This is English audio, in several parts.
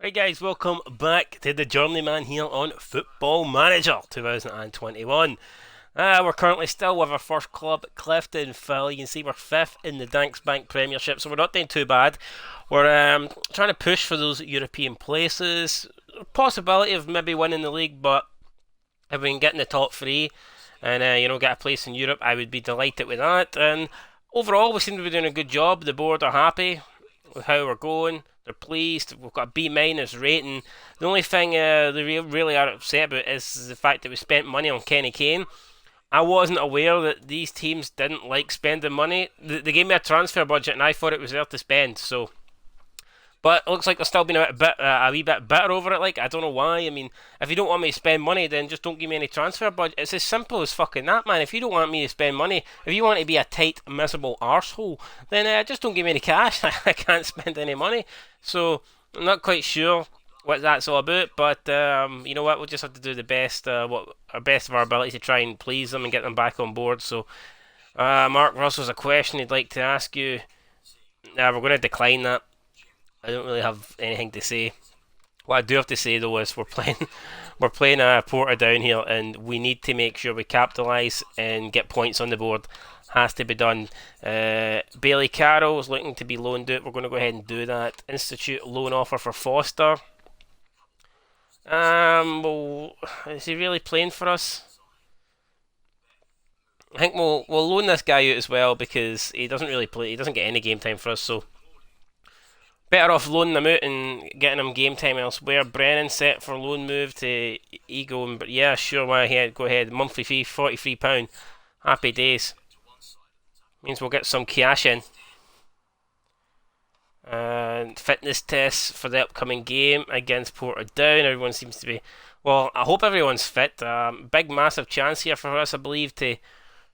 Right guys, welcome back to the Journeyman here on Football Manager 2021. We're currently still with our first club, Cliftonville. You can see we're 5th in the Danks Bank Premiership, so we're not doing too bad. We're trying to push for those European places. Possibility of maybe winning the league, but if we can get in the top 3 and get a place in Europe, I would be delighted with that. And overall, we seem to be doing a good job. The board are happy with how we're going. They're pleased. We've got a B- rating. The only thing they really are upset about is the fact that we spent money on Kenny Kane. I wasn't aware that these teams didn't like spending money. They gave me a transfer budget and I thought it was there to spend. So, but it looks like they're still being a wee bit bitter over it. Like, I don't know why. I mean, if you don't want me to spend money, then just don't give me any transfer budget. It's as simple as fucking that, man. If you don't want me to spend money, if you want to be a tight, miserable arsehole, then just don't give me any cash. I can't spend any money. So, I'm not quite sure what that's all about, but you know what? We'll just have to do the best, our best of our ability to try and please them and get them back on board. So, Mark Russell's a question he'd like to ask you. We're going to decline that. I don't really have anything to say. What I do have to say though is we're playing Portadown here, and we need to make sure we capitalise and get points on the board. Has to be done. Bailey Carroll is looking to be loaned out. We're going to go ahead and do that. Institute loan offer for Foster. Well, is he really playing for us? I think we'll loan this guy out as well because he doesn't really play. He doesn't get any game time for us, so better off loaning them out and getting them game time elsewhere. Brennan set for loan move to Ego, but yeah, sure, why ahead? Go ahead. Monthly fee £43. Happy days. Means we'll get some cash in. And fitness tests for the upcoming game against Portadown. Everyone seems to be. Well, I hope everyone's fit. Big, massive chance here for us, I believe, to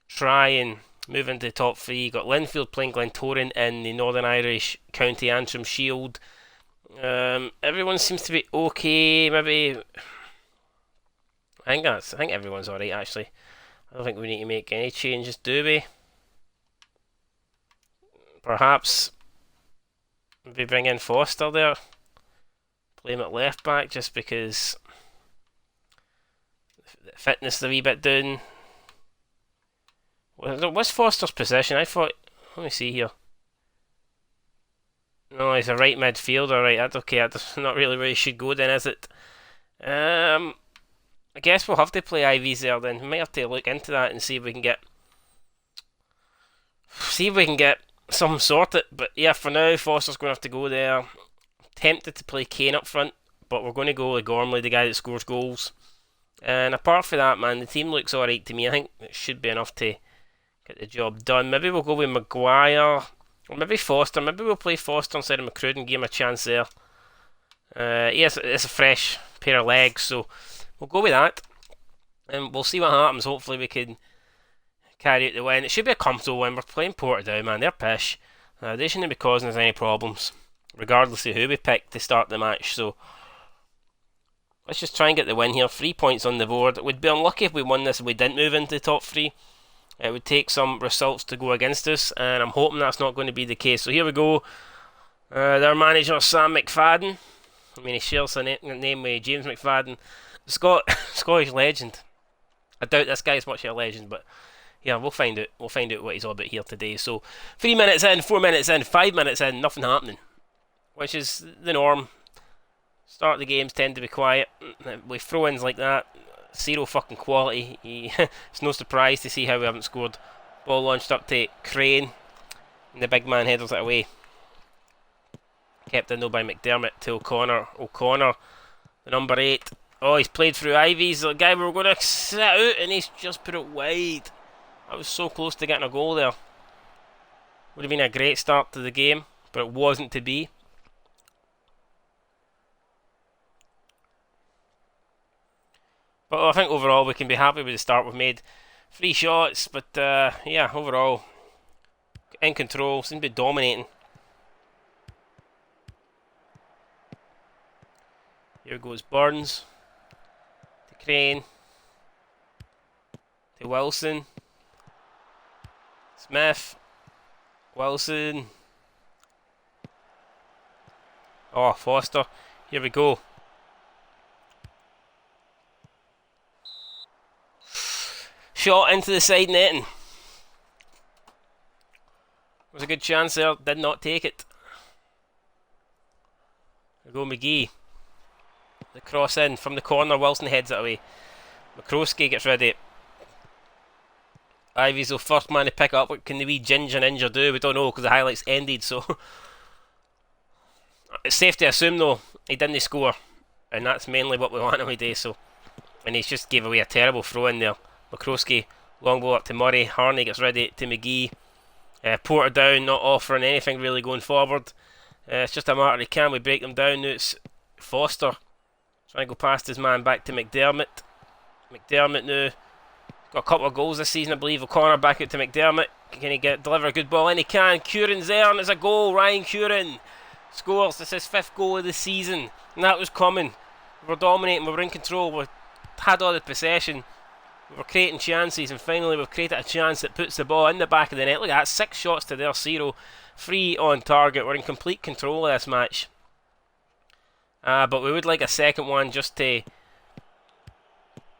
try and move into the top 3. Got Linfield playing Glentoran in the Northern Irish County Antrim Shield. Everyone seems to be okay. Maybe I think everyone's alright actually. I don't think we need to make any changes, do we? Perhaps maybe bring in Foster there. Play him at left back just because the fitness is a wee bit down. What's Foster's position? I thought. Let me see here. No, he's a right midfielder. Right, that's okay. That's not really where he should go then, is it? I guess we'll have to play IVs there then. We might have to look into that and see if we can get some sorted. But yeah, for now, Foster's going to have to go there. Tempted to play Kane up front, but we're going to go with Gormley, the guy that scores goals. And apart from that, man, the team looks alright to me. I think it should be enough to get the job done. Maybe we'll go with Maguire, or maybe Foster. Maybe we'll play Foster instead of McCruden and give him a chance there. Yes, it's a fresh pair of legs, so we'll go with that. And we'll see what happens. Hopefully we can carry out the win. It should be a comfortable win. We're playing Portadown, man. They're pish. They shouldn't be causing us any problems, regardless of who we pick to start the match. So let's just try and get the win here. 3 points on the board. We'd be unlucky if we won this and we didn't move into the top 3. It would take some results to go against us, and I'm hoping that's not going to be the case. So here we go. Their manager, Sam McFadden. I mean, he shares a name with James McFadden. Scottish legend. I doubt this guy's much of a legend, but yeah, we'll find out. We'll find out what he's all about here today. So 3 minutes in, 4 minutes in, 5 minutes in, nothing happening, which is the norm. Start of the games tend to be quiet. With throw-ins like that, zero fucking quality. It's no surprise to see how we haven't scored. Ball launched up to Crane, and the big man headers it away. Kept in though by McDermott to O'Connor. O'Connor, the number 8. Oh, he's played through Ivy's. The guy we were going to sit out, and he's just put it wide. I was so close to getting a goal there. Would have been a great start to the game, but it wasn't to be. But I think overall we can be happy with the start we've made. 3 shots, but yeah, overall in control, seem to be dominating. Here goes Burns to Crane to Wilson. Smith, Wilson. Oh, Foster. Here we go. Shot into the side netting. Was a good chance there, did not take it. There we go McGee. The cross in from the corner, Wilson heads it away. McCroskey gets ready. Ivy's the first man to pick up. What can the wee Ginger Ninja do? We don't know because the highlights ended, so it's safe to assume though he didn't score, and that's mainly what we want him to do. So, and he's just gave away a terrible throw in there. McCroskey, long ball up to Murray. Harney gets ready to McGee. Porter down, not offering anything really going forward. It's just a matter of can we break them down. Now it's Foster trying to go past his man back to McDermott. McDermott now got a couple of goals this season, I believe. O'Connor back out to McDermott. Can he deliver a good ball? And he can. Curran's there, and it's a goal. Ryan Curran scores. This is his 5th goal of the season, and that was coming. We were dominating. We were in control. We had all the possession. We were creating chances, and finally we've created a chance that puts the ball in the back of the net. Look at that, 6 shots to their 0. 3 on target. We're in complete control of this match. But we would like a second one just to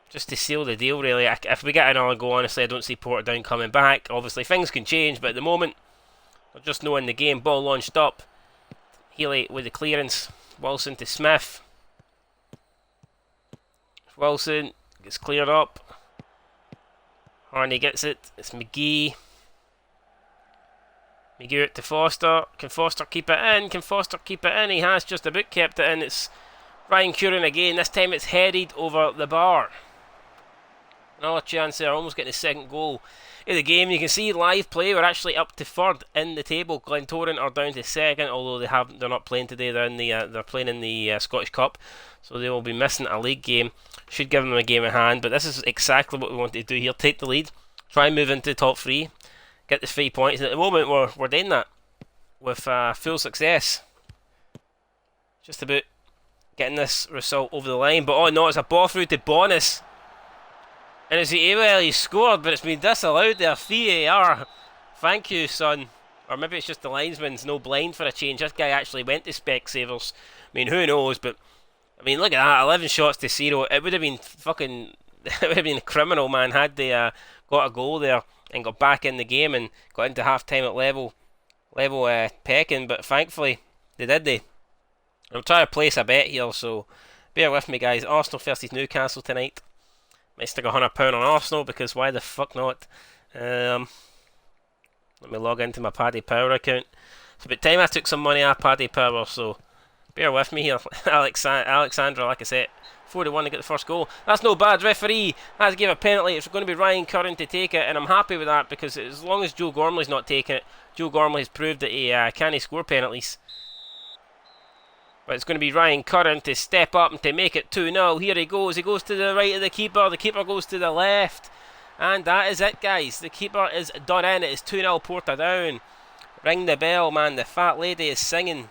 seal the deal, really. If we get another goal, honestly, I don't see Portadown coming back. Obviously, things can change, but at the moment, we're just knowing the game. Ball launched up. Healy with the clearance. Wilson to Smith. Wilson gets cleared up. Harney gets it. It's McGee. McGee out to Foster. Can Foster keep it in? Can Foster keep it in? He has just about kept it in. It's Ryan Curran again. This time it's headed over the bar. Another chance there. Almost getting the 2nd goal of the game. You can see live play. We're actually up to 3rd in the table. Glentoran are down to 2nd, although they're not playing today. They're playing in the Scottish Cup, so they will be missing a league game. Should give them a game in hand, but this is exactly what we want to do here. Take the lead, try and move into the top 3, get the 3 points. And at the moment we're doing that with full success. Just about getting this result over the line. But oh no, it's a ball through to Bonus. And it's he scored, but it's been disallowed there. VAR. Thank you, son. Or maybe it's just the linesman's no blind for a change. This guy actually went to Specsavers. I mean, who knows, but I mean, look at that, 11 shots to 0. It would have been fucking... it would have been criminal, man, had they got a goal there and got back in the game and got into half-time at level pecking, but thankfully, they. I'm trying to place a bet here, so bear with me, guys. Arsenal versus Newcastle tonight. Might stick £100 on Arsenal, because why the fuck not? Let me log into my Paddy Power account. It's about time I took some money out of Paddy Power, so... bear with me here. Alexandra, like I said, 4-1 to get the first goal. That's no bad. Referee has given a penalty. It's going to be Ryan Curran to take it, and I'm happy with that because as long as Joe Gormley's not taking it, Joe Gormley has proved that he can't score penalties. But it's going to be Ryan Curran to step up and to make it 2-0. Here he goes. He goes to the right of the keeper. The keeper goes to the left. And that is it, guys. The keeper is done in. It is 2-0 Portadown. Ring the bell, man. The fat lady is singing.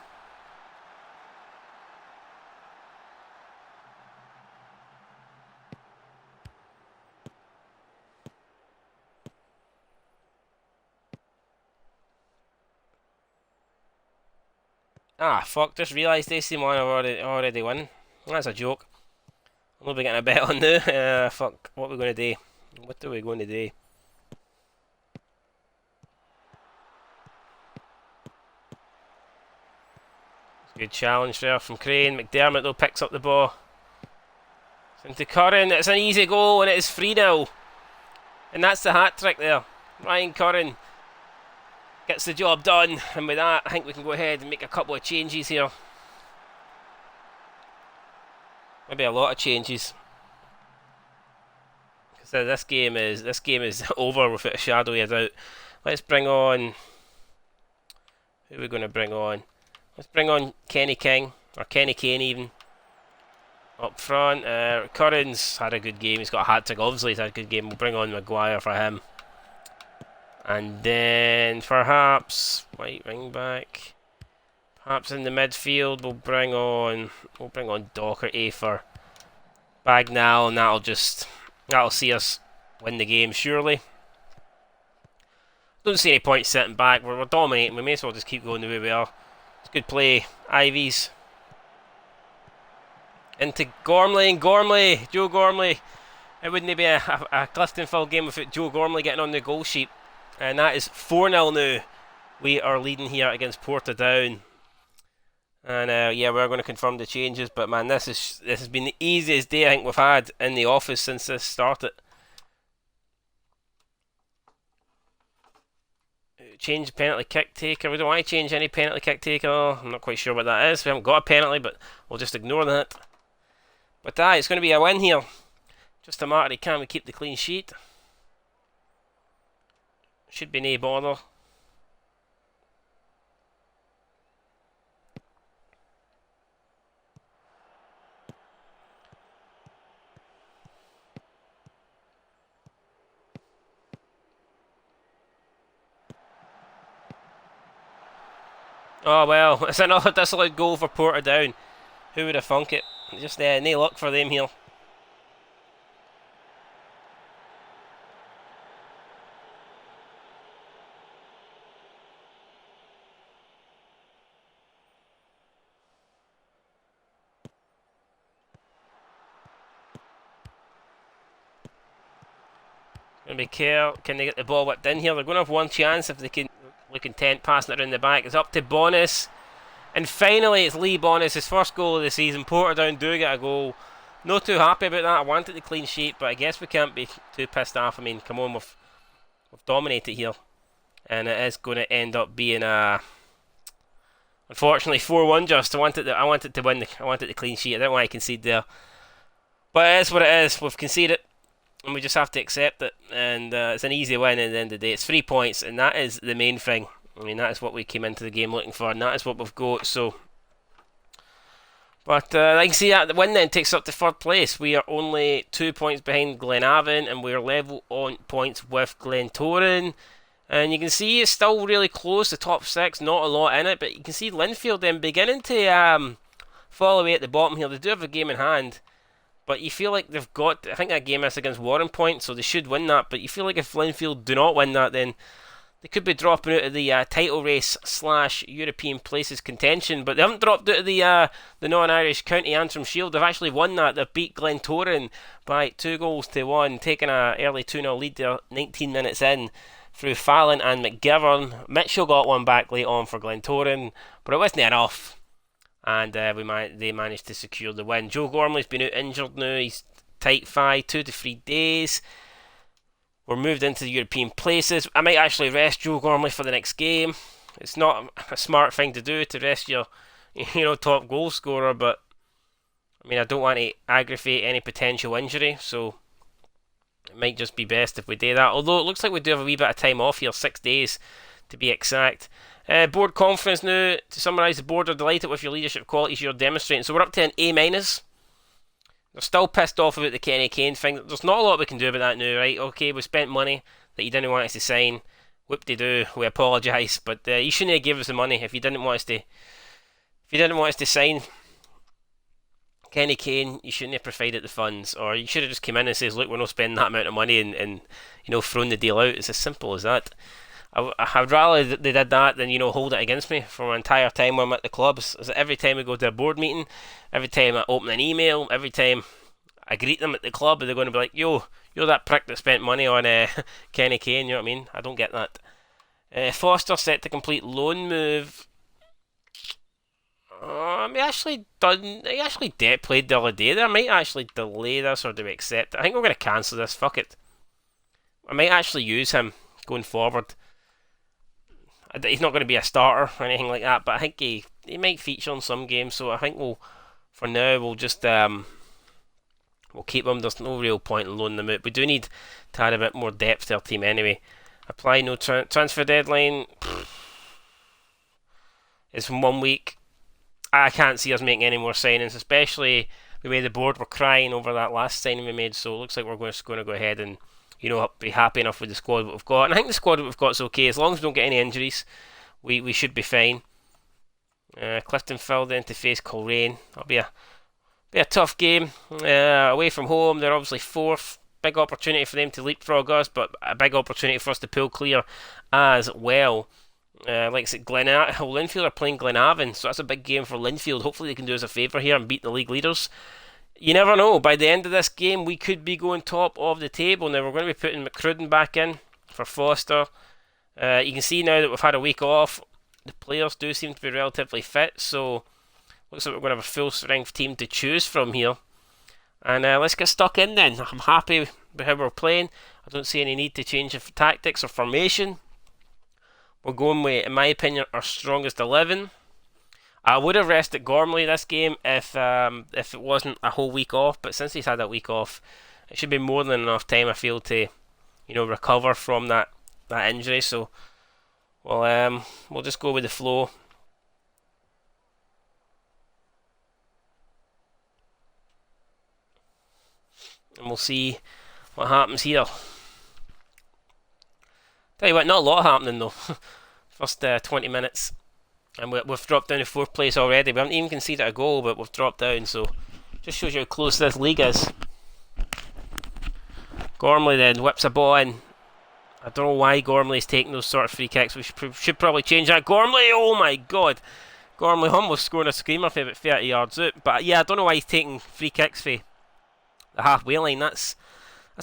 Ah, fuck, just realised AC Milan have already won. That's a joke. I'm not getting a bet on now. Fuck, what are we going to do? What are we going to do? Good challenge there from Crane. McDermott, though, picks up the ball. It's into Curran. It's an easy goal, and it is 3-0. And that's the hat-trick there. Ryan Curran gets the job done, and with that I think we can go ahead and make a couple of changes here. Maybe a lot of changes. Because this game is over without a shadow of a doubt. Let's bring on... who are we going to bring on? Let's bring on Kenny King, or Kenny Kane even. Up front, Curran's had a good game. He's got a hat-trick. Obviously he's had a good game. We'll bring on Maguire for him. And then perhaps white wing back. Perhaps in the midfield we'll bring on Doherty for Bagnall, and that'll see us win the game surely. Don't see any point sitting back. We're dominating. We may as well just keep going the way we are. It's good play. Ivies. into Gormley, and Gormley, Joe Gormley. It wouldn't be a Cliftonville game without Joe Gormley getting on the goal sheet. And that is 4-0 now. We are leading here against Portadown. And yeah, we're going to confirm the changes. But man, this has been the easiest day I think we've had in the office since this started. Change penalty kick taker. We don't want to change any penalty kick taker. I'm not quite sure what that is. We haven't got a penalty, but we'll just ignore that. But it's going to be a win here. Just a matter of can we keep the clean sheet. Should be no bother. Oh well, it's another disallowed goal for Portadown. Who would have thunk it? Just no luck for them here. Gonna be careful. Can they get the ball whipped in here? They're going to have one chance if they can look intent passing it around the back. It's up to Bonus. And finally it's Lee Bonus, his first goal of the season. Portadown do get a goal. Not too happy about that. I wanted the clean sheet, but I guess we can't be too pissed off. I mean, come on, we've dominated here. And it is going to end up being unfortunately 4-1 just. I wanted to win. I wanted the clean sheet. I didn't want to concede there. But it is what it is. We've conceded. And we just have to accept it, and it's an easy win at the end of the day. It's 3 points, and that is the main thing. I mean, that is what we came into the game looking for, and that is what we've got. So, but I can see that the win then takes us up to third place. We are only 2 points behind Glenavon, and we're level on points with Glentoran. And you can see it's still really close. The top six, not a lot in it, but you can see Linfield then beginning to fall away at the bottom here. They do have a game in hand. But you feel like they've got... I think that game is against Warren Point, so they should win that. But you feel like if Linfield do not win that, then they could be dropping out of the title race / European places contention. But they haven't dropped out of the non-Irish County Antrim Shield. They've actually won that. They've beat Glentoran by 2-1, taking an early 2-0 lead there 19 minutes in through Fallon and McGivern. Mitchell got one back late on for Glentoran, but it wasn't enough. And they managed to secure the win. Joe Gormley's been out injured now. He's tight 5, 2 to 3 days. We're moved into the European places. I might actually rest Joe Gormley for the next game. It's not a smart thing to do to rest your, top goal scorer, but I mean, I don't want to aggravate any potential injury, so it might just be best if we do that. Although it looks like we do have a wee bit of time off here, 6 days to be exact. Board conference now. To summarise, the board are delighted with your leadership qualities you're demonstrating. So we're up to an A-. They're still pissed off about the Kenny Kane thing. There's not a lot we can do about that now, right? Okay, we spent money that you didn't want us to sign. Whoop-de-doo, we apologise, but you shouldn't have given us the money if you didn't want us to. If you didn't want us to sign Kenny Kane, you shouldn't have provided the funds, or you should have just come in and says, "Look, we're not spending that amount of money," and thrown the deal out. It's as simple as that. I'd rather they did that than hold it against me for my entire time when I'm at the clubs. Is that every time we go to a board meeting, every time I open an email, every time I greet them at the club, they're going to be like, "Yo, you're that prick that spent money on Kenny Kane." You know what I mean? I don't get that. Foster set to complete loan move. He actually played the other day there. I might actually delay this, or do we accept it? I think we're going to cancel this. Fuck it. I might actually use him going forward. He's not going to be a starter or anything like that, but I think he might feature on some games. So I think for now we'll just we'll keep him. There's no real point in loaning them out. We do need to add a bit more depth to our team anyway. Apply no transfer deadline. It's from 1 week. I can't see us making any more signings, especially the way the board were crying over that last signing we made. So it looks like we're going to go ahead and be happy enough with the squad that we've got. And I think the squad that we've got is okay. As long as we don't get any injuries, we should be fine. Cliftonville then to face Coleraine. That'll be a tough game. Away from home, they're obviously fourth. Big opportunity for them to leapfrog us, but a big opportunity for us to pull clear as well. Like I said, Linfield are playing Glenavon, so that's a big game for Linfield. Hopefully they can do us a favour here and beat the league leaders. you never know. By the end of this game, we could be going top of the table. Now, we're going to be putting McCrudden back in for Foster. You can see now that we've had a week off. The players do seem to be relatively fit, so looks like we're going to have a full-strength team to choose from here. And let's get stuck in then. I'm happy with how we're playing. I don't see any need to change the tactics or formation. We're going with, in my opinion, our strongest 11. I would have rested Gormley this game if it wasn't a whole week off, but since he's had that week off, it should be more than enough time, I feel, to recover from that injury. So we'll just go with the flow. And we'll see what happens here. Tell you what, not a lot happening though. First 20 minutes. And we've dropped down to 4th place already. We haven't even conceded a goal, but we've dropped down, so just shows you how close this league is. Gormley then whips a ball in. I don't know why Gormley's taking those sort of free kicks. We should probably change that. Gormley, oh my god. Gormley almost scoring a screamer for about 30 yards out. But yeah, I don't know why he's taking free kicks for the halfway line. That's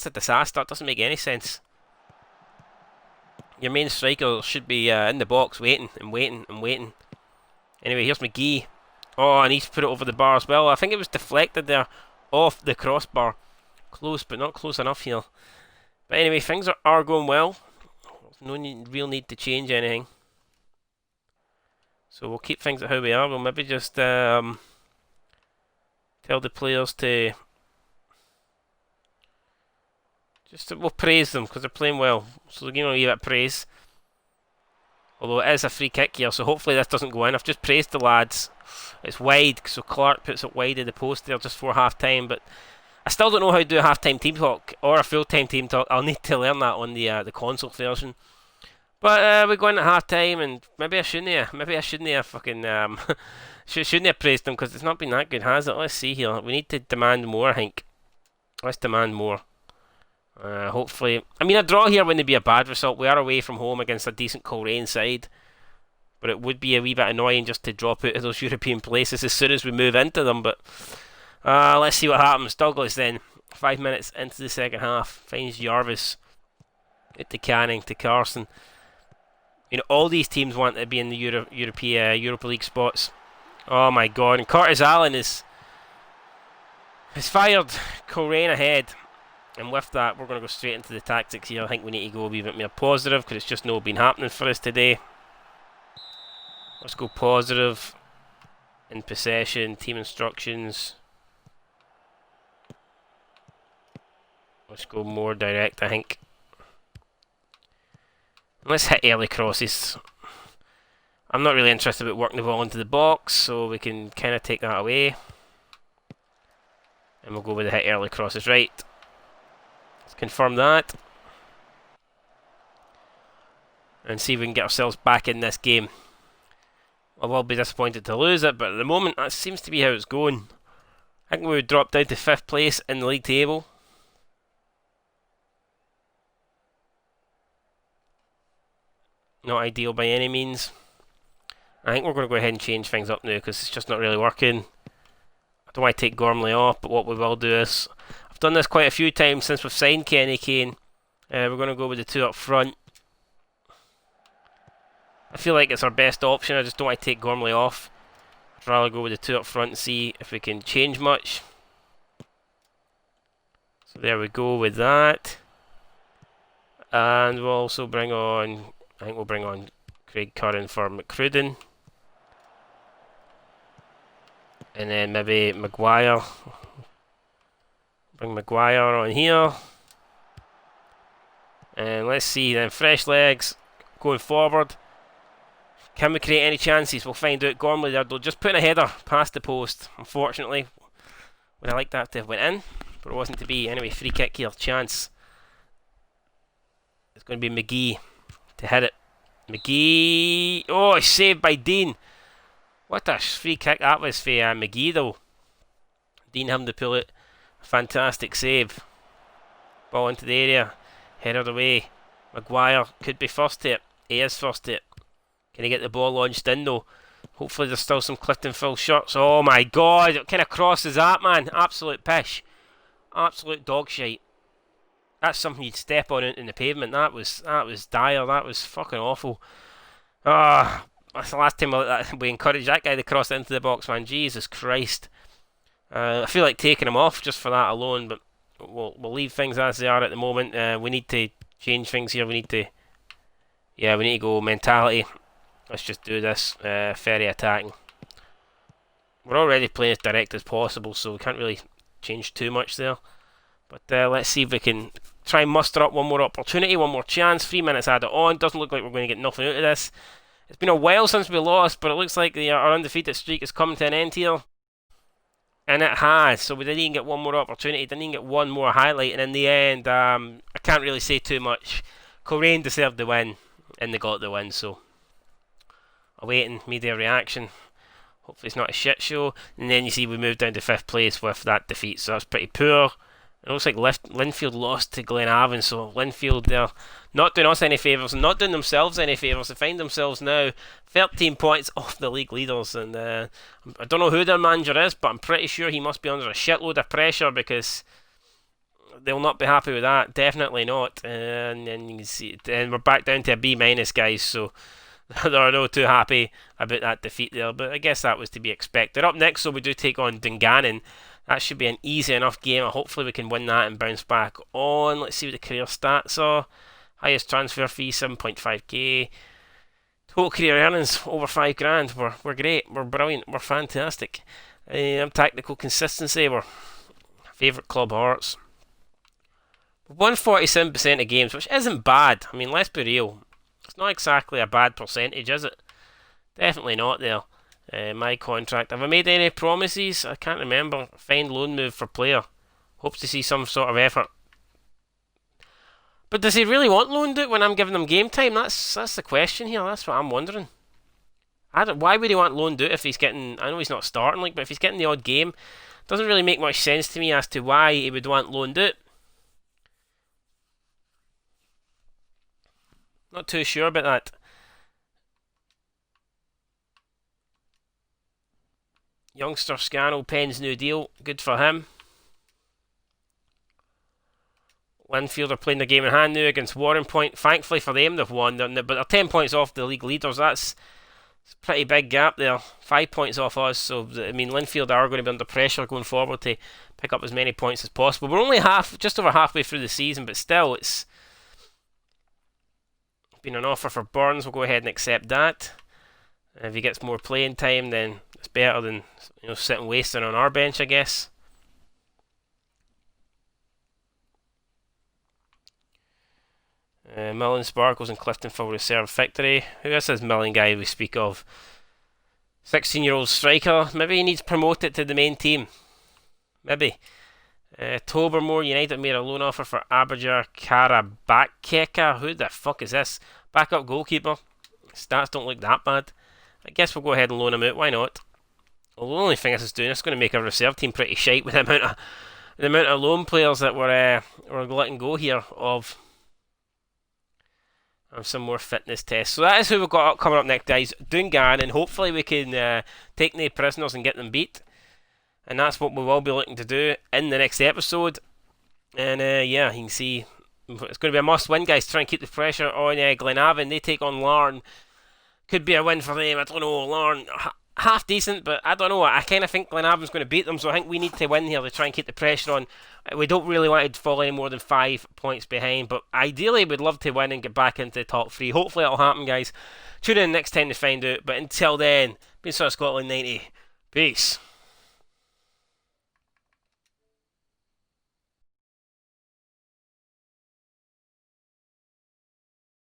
a disaster. It doesn't make any sense. Your main striker should be in the box waiting and waiting and waiting. Anyway, here's McGee. Oh, and he's put it over the bar as well. I think it was deflected there off the crossbar. Close, but not close enough here. But anyway, things are going well. No real need to change anything. So we'll keep things at how we are. We'll maybe just tell the players to... we'll praise them because they're playing well. So we'll give them a wee bit of praise. Although it is a free kick here, so hopefully this doesn't go in. I've just praised the lads. It's wide, so Clark puts it wide of the post there just for half time. But I still don't know how to do a half time team talk or a full time team talk. I'll need to learn that on the console version. But we go in at half time, and maybe I shouldn't have fucking shouldn't have praised them because it's not been that good, has it? Let's see here. We need to demand more, I think. Let's demand more. Hopefully, I mean, a draw here wouldn't be a bad result. We are away from home against a decent Coleraine side, but it would be a wee bit annoying just to drop out of those European places as soon as we move into them. But let's see what happens. Douglas then, 5 minutes into the second half, finds Jarvis at the Canning to Carson. You know, all these teams want to be in the Europa League spots. Oh my god! And Curtis Allen has fired Coleraine ahead. And with that, we're going to go straight into the tactics here. I think we need to go a wee bit more positive because it's just not been happening for us today. Let's go positive in possession, team instructions. Let's go more direct, I think. Let's hit early crosses. I'm not really interested about working the ball into the box, so we can kind of take that away. And we'll go with the hit early crosses. Right. Confirm that and see if we can get ourselves back in this game. I will be disappointed to lose it, but at the moment that seems to be how it's going. I think we would drop down to 5th place in the league table. Not ideal by any means. I think we're going to go ahead and change things up now because it's just not really working. I don't want to take Gormley off, but what we will do is, I've done this quite a few times since we've signed Kenny Kane. We're going to go with the 2 up front. I feel like it's our best option. I just don't want to take Gormley off. I'd rather go with the 2 up front and see if we can change much. So there we go with that. And we'll also bring on, I think we'll bring on Craig Curran for McCrudden. And then maybe Maguire. Bring Maguire on here. And let's see then, fresh legs going forward. Can we create any chances? We'll find out. Gormley there, though, just putting a header past the post. Unfortunately, would I like that to have went in, but it wasn't to be. Anyway, free kick here, chance. It's going to be McGee to hit it. McGee, oh, it's saved by Dean. What a free kick that was for McGee though. Dean having to pull it. Fantastic save. Ball into the area. Headed away. Maguire could be first to it. He is first to it. Can he get the ball launched in though? Hopefully there's still some Cliftonville shirts. Oh my god, what kind of cross is that, man? Absolute pish. Absolute dog shite. That's something you'd step on in the pavement. That was dire. That was fucking awful. Ah, that's the last time we encouraged that guy to cross into the box, man. Jesus Christ. I feel like taking him off just for that alone, but we'll leave things as they are at the moment. We need to change things here. We need to go mentality. Let's just do this. Ferry attacking. We're already playing as direct as possible, so we can't really change too much there. But let's see if we can try and muster up one more opportunity, one more chance. 3 minutes added on. Doesn't look like we're going to get nothing out of this. It's been a while since we lost, but it looks like our undefeated streak is coming to an end here. And it has. So we didn't even get one more opportunity. Didn't even get one more highlight. And in the end, I can't really say too much. Coleraine deserved the win, and they got the win. So awaiting media reaction. Hopefully it's not a shit show. And then you see we moved down to 5th place with that defeat. So that's pretty poor. It looks like Linfield lost to Glenavon, so Linfield, they're not doing us any favours and not doing themselves any favours. They find themselves now 13 points off the league leaders, and I don't know who their manager is, but I'm pretty sure he must be under a shitload of pressure because they'll not be happy with that. Definitely not. And then you can see, and we're back down to a B-, guys, so they're not too happy about that defeat there, but I guess that was to be expected. Up next, so we do take on Dungannon. That should be an easy enough game. Hopefully we can win that and bounce back on. Let's see what the career stats are. Highest transfer fee, 7.5k. Total career earnings, over 5 grand. We're great. We're brilliant. We're fantastic. Tactical consistency, we're favourite club Hearts. 147% of games, which isn't bad. I mean, let's be real. It's not exactly a bad percentage, is it? Definitely not there. My contract. Have I made any promises? I can't remember. Find loan move for player. Hopes to see some sort of effort. But does he really want loaned out when I'm giving him game time? That's the question here. That's what I'm wondering. Why would he want loaned out if he's getting... I know he's not starting, but if he's getting the odd game, doesn't really make much sense to me as to why he would want loaned out. Not too sure about that. Youngster Scannell pens new deal. Good for him. Linfield are playing their game in hand now against Warren Point. Thankfully for them, they've won. But they're 10 points off the league leaders. That's a pretty big gap there. 5 points off us. So, I mean, Linfield are going to be under pressure going forward to pick up as many points as possible. We're only just over halfway through the season, but still, it's been an offer for Burns. We'll go ahead and accept that. If he gets more playing time, then it's better than sitting wasting on our bench, I guess. Million Sparkles and Cliftonville reserve victory. Who is this Million guy we speak of? 16-year-old striker. Maybe he needs promoted to the main team. Maybe. Tobermore United made a loan offer for Aberger Karabakeka. Who the fuck is this? Backup goalkeeper. Stats don't look that bad. I guess we'll go ahead and loan him out. Why not? Well, the only thing this is doing, it's going to make our reserve team pretty shite with the amount of loan players that we're letting go here of some more fitness tests. So that is who we've got coming up next, guys. Dungan, and hopefully we can take the prisoners and get them beat. And that's what we will be looking to do in the next episode. And yeah, you can see it's going to be a must-win, guys. Try and keep the pressure on Glenavon. They take on Larne. Could be a win for them. I don't know. Larne, half decent, but I don't know. I kind of think Glenavon's going to beat them, so I think we need to win here to try and keep the pressure on. We don't really want to fall any more than 5 points behind, but ideally we'd love to win and get back into the top 3. Hopefully it'll happen, guys. Tune in next time to find out, but until then, been Scotland 90. Peace.